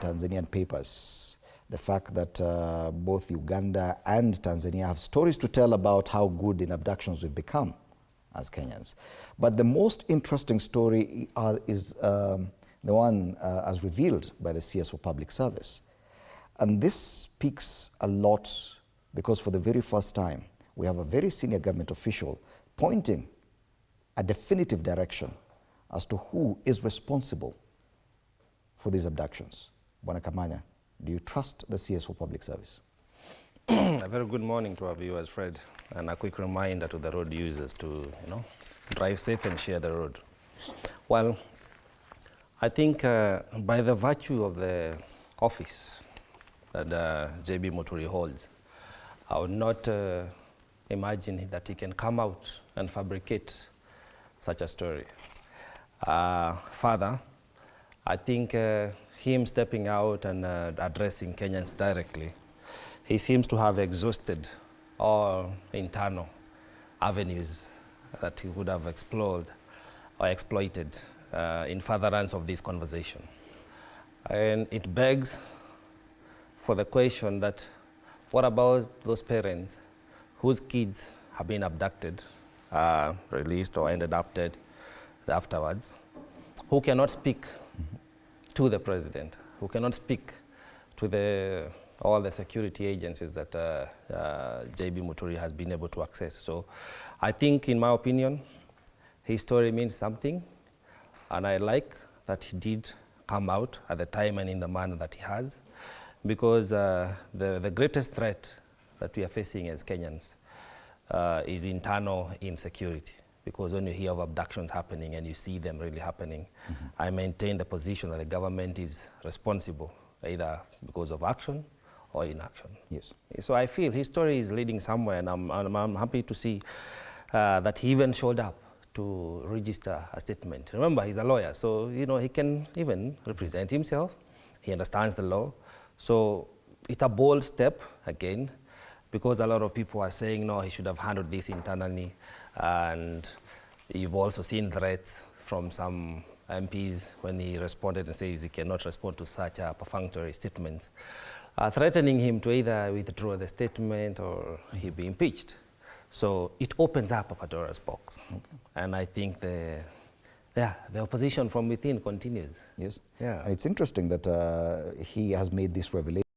Tanzanian papers. The fact that both Uganda and Tanzania have stories to tell about how good in abductions we've become as Kenyans. But the most interesting story is the one as revealed by the CS for Public Service. And this speaks a lot because for the very first time, we have a very senior government official pointing a definitive direction as to who is responsible for these abductions. Bwana Kamanya, do you trust the CS for Public Service? A very good morning to our viewers, Fred, and a quick reminder to the road users to, drive safe and share the road. Well, I think by the virtue of the office that JB Muturi holds, I would not imagine that he can come out and fabricate such a story. Further, I think him stepping out and addressing Kenyans directly, he seems to have exhausted all internal avenues that he would have explored or exploited in furtherance of this conversation. And it begs for the question that what about those parents whose kids have been abducted, released or ended up dead afterwards, who cannot speak to the president, who cannot speak to all the security agencies that JB Muturi has been able to access. So I think, in my opinion, his story means something, and I like that he did come out at the time and in the manner that he has, because the greatest threat that we are facing as Kenyans is internal insecurity. Because when you hear of abductions happening and you see them really happening, I maintain the position that the government is responsible, either because of action or inaction. Yes. So I feel his story is leading somewhere, and I'm happy to see that he even showed up to register a statement. Remember, he's a lawyer, so he can even represent himself. He understands the law. So it's a bold step, again, because a lot of people are saying, no, he should have handled this internally. And you've also seen threats from some MPs when he responded and says he cannot respond to such a perfunctory statement, threatening him to either withdraw the statement or he'll be impeached. So it opens up a Pandora's box. Okay. And I think the opposition from within continues. Yes. Yeah. And it's interesting that he has made this revelation